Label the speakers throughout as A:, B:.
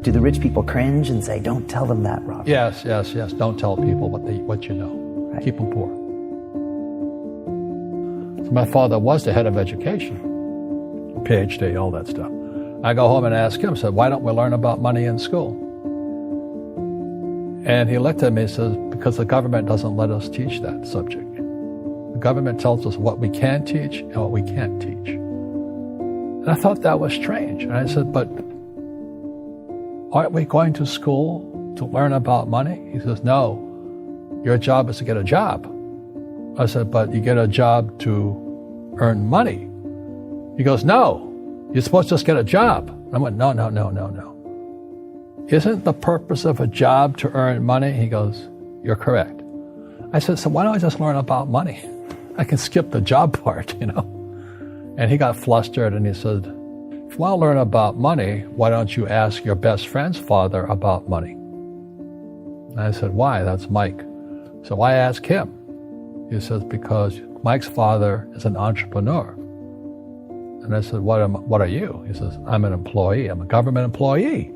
A: Do the rich people cringe and say, don't tell them that, Robert?
B: Yes. Don't tell people what you know. Right. Keep them poor. So my father was the head of education, PhD, all that stuff. I go home and ask him, said, why don't we learn about money in school? And he looked at me and says, because the government doesn't let us teach that subject. The government tells us what we can teach and what we can't teach. And I thought that was strange. And I said, but aren't we going to school to learn about money? He says, no, your job is to get a job. I said, but you get a job to earn money. He goes, no, you're supposed to just get a job. I went, no. Isn't the purpose of a job to earn money? He goes, you're correct. I said, so why don't I just learn about money? I can skip the job part, And he got flustered and he said, if you want to learn about money, why don't you ask your best friend's father about money? And I said, why? That's Mike. So I asked him. He says, because Mike's father is an entrepreneur. And I said, what are you? He says, I'm an employee. I'm a government employee.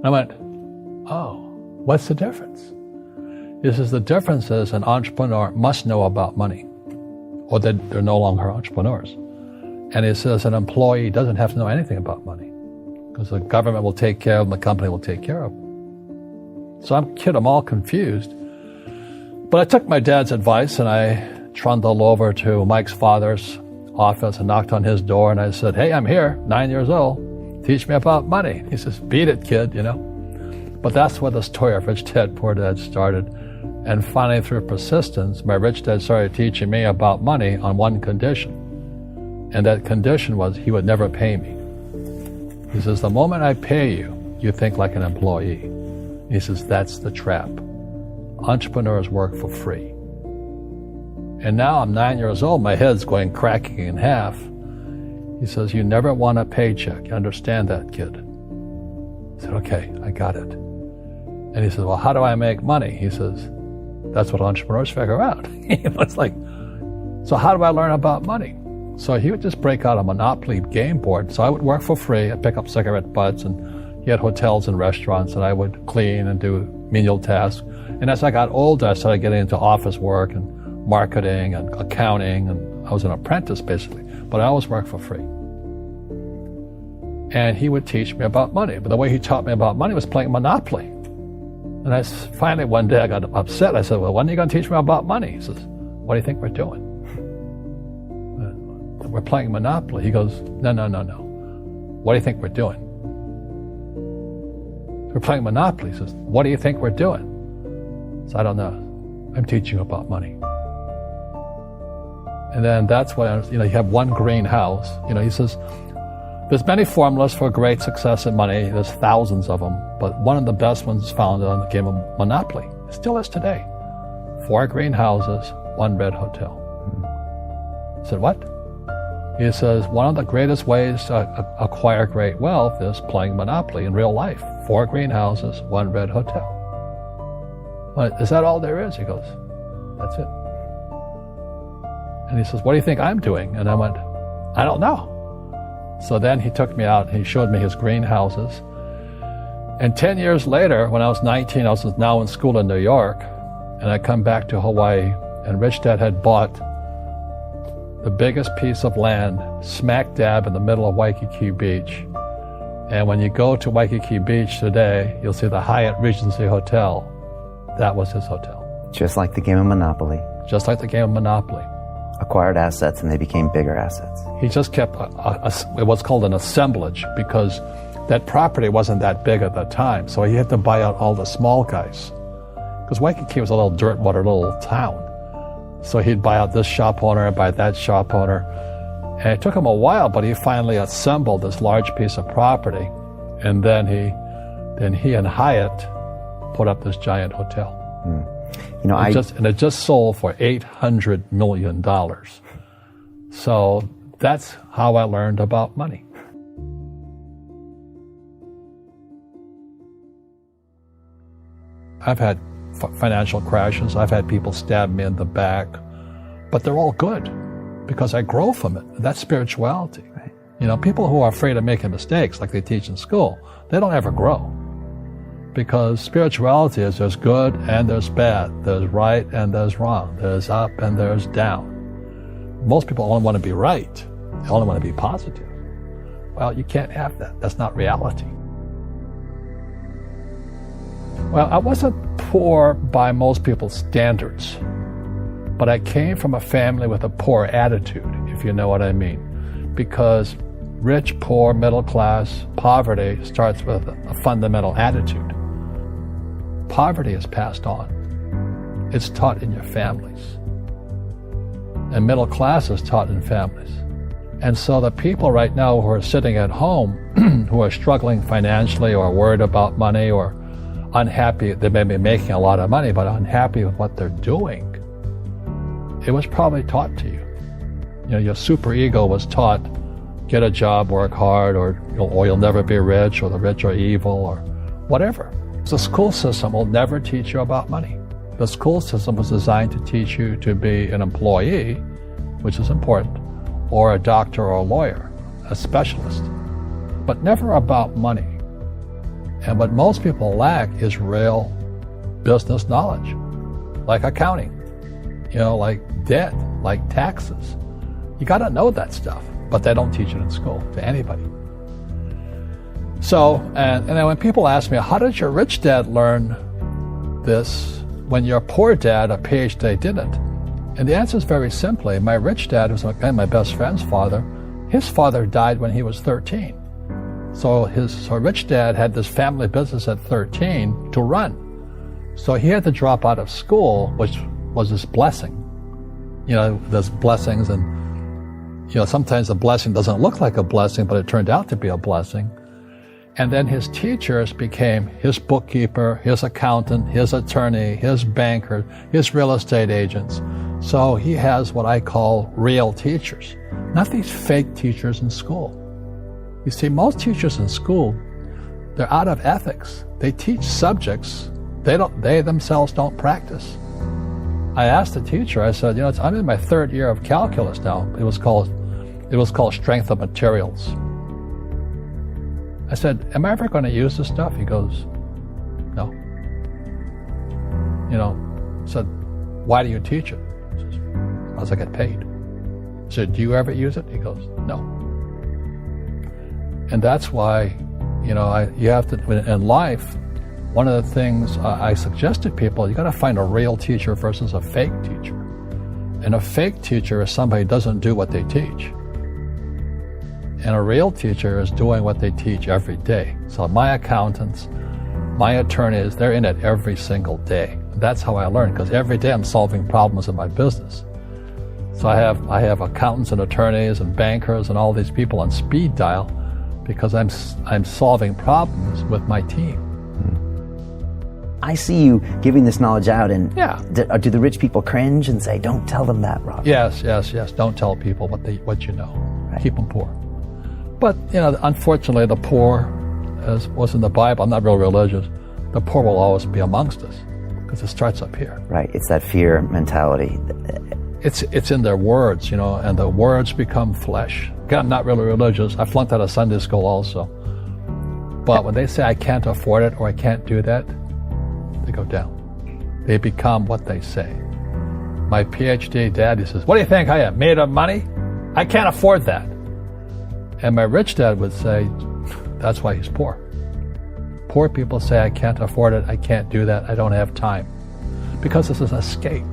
B: I went, oh, what's the difference? He says, the difference is an entrepreneur must know about money, or they're no longer entrepreneurs. And he says an employee doesn't have to know anything about money, because the government will take care of them, the company will take care of them. So I'm all confused. But I took my dad's advice and I trundled over to Mike's father's office and knocked on his door and I said, hey, I'm here, 9 years old. Teach me about money. He says, beat it, kid, But that's where the story of Rich Dad, Poor Dad started. And finally, through persistence, my rich dad started teaching me about money on one condition. And that condition was he would never pay me. He says, the moment I pay you, you think like an employee. He says, that's the trap. Entrepreneurs work for free. And now I'm 9 years old, my head's going cracking in half. He says, you never want a paycheck. You understand that, kid? I said, okay, I got it. And he says, well, how do I make money? He says, that's what entrepreneurs figure out. It's like, so how do I learn about money? So he would just break out a Monopoly game board. So I would work for free. I'd pick up cigarette butts, and he had hotels and restaurants, and I would clean and do menial tasks. And as I got older, I started getting into office work and marketing and accounting, and I was an apprentice basically, but I always worked for free. And he would teach me about money, but the way he taught me about money was playing Monopoly. And finally one day I got upset. I said, well, when are you going to teach me about money? He says, what do you think we're doing? We're playing Monopoly. He goes, no. What do you think we're doing? We're playing Monopoly. He says, what do you think we're doing? So I don't know. I'm teaching you about money. And then that's when, you have one greenhouse. He says, there's many formulas for great success in money. There's thousands of them. But one of the best ones is found on the game of Monopoly. It still is today. 4 greenhouses, 1 red hotel. I said, what? He says, one of the greatest ways to acquire great wealth is playing Monopoly in real life. 4 greenhouses, 1 red hotel. Well, is that all there is? He goes, that's it. And he says, what do you think I'm doing? And I went, I don't know. So then he took me out and he showed me his greenhouses. And 10 years later, when I was 19, I was now in school in New York, and I come back to Hawaii, and Rich Dad had bought the biggest piece of land smack dab in the middle of Waikiki Beach. And when you go to Waikiki Beach today, you'll see the Hyatt Regency Hotel. That was his hotel.
A: Just like the game of Monopoly.
B: Just like the game of Monopoly.
A: Acquired assets, and they became bigger assets.
B: He just kept what's called an assemblage, because that property wasn't that big at that time, so he had to buy out all the small guys. Because Waikiki was a little dirt water little town. So he'd buy out this shop owner and buy that shop owner. And it took him a while, but he finally assembled this large piece of property. And then he and Hyatt put up this giant hotel. And it just sold for $800 million. So that's how I learned about money. I've had financial crashes. I've had people stab me in the back, but they're all good because I grow from it. That's spirituality.
A: Right.
B: People who are afraid of making mistakes, like they teach in school, they don't ever grow. Because spirituality is there's good and there's bad, there's right and there's wrong, there's up and there's down. Most people only want to be right. They only want to be positive. Well, you can't have that. That's not reality. Well, I wasn't poor by most people's standards, but I came from a family with a poor attitude, if you know what I mean. Because rich, poor, middle class, poverty starts with a fundamental attitude. Poverty is passed on. It's taught in your families. And middle class is taught in families. And so the people right now who are sitting at home, who are struggling financially or worried about money or unhappy, they may be making a lot of money, but unhappy with what they're doing, it was probably taught to you. Your superego was taught, get a job, work hard, or you'll never be rich, or the rich are evil, or whatever. The school system will never teach you about money. The school system was designed to teach you to be an employee, which is important, or a doctor or a lawyer, a specialist, but never about money. And what most people lack is real business knowledge, like accounting, like debt, like taxes. You got to know that stuff, but they don't teach it in school to anybody. So, and then when people ask me, how did your rich dad learn this when your poor dad, a PhD, didn't? And the answer is very simply, my rich dad was my best friend's father. His father died when he was 13. So his rich dad had this family business at 13 to run. So he had to drop out of school, which was his blessing. There's blessings, and sometimes a blessing doesn't look like a blessing, but it turned out to be a blessing. And then his teachers became his bookkeeper, his accountant, his attorney, his banker, his real estate agents. So he has what I call real teachers, not these fake teachers in school. You see, most teachers in school, they're out of ethics. They teach subjects they themselves don't practice. I asked the teacher, I said, I'm in my third year of calculus now. It was called strength of materials. I said, am I ever going to use this stuff? He goes, no. I said, why do you teach it? He says, because I get paid. I said, do you ever use it? He goes, no. And that's why, you have to, in life, one of the things I suggest to people, you got to find a real teacher versus a fake teacher. And a fake teacher is somebody who doesn't do what they teach. And a real teacher is doing what they teach every day. So my accountants, my attorneys, they're in it every single day. That's how I learn, because every day I'm solving problems in my business. So I have accountants and attorneys and bankers and all these people on speed dial because I'm solving problems with my team.
A: I see you giving this knowledge out, and
B: yeah.
A: Do the rich people cringe and say, don't tell them that, Rob?
B: Yes. Don't tell people what you know. Right. Keep them poor. But, unfortunately, the poor, as was in the Bible, I'm not real religious, the poor will always be amongst us because it starts up here.
A: Right. It's that fear mentality.
B: It's in their words, and the words become flesh. Again, I'm not really religious. I flunked out of Sunday school also. But when they say I can't afford it or I can't do that, they go down. They become what they say. My PhD daddy says, what do you think I am, made of money? I can't afford that. And my rich dad would say, that's why he's poor. Poor people say, I can't afford it, I can't do that, I don't have time. Because this is an escape.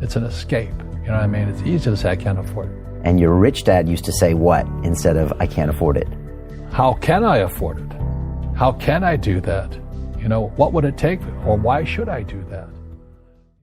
B: It's an escape. You know what I mean? It's easy to say, I can't afford it.
A: And your rich dad used to say what instead of, I can't afford it?
B: How can I afford it? How can I do that? What would it take? Or why should I do that?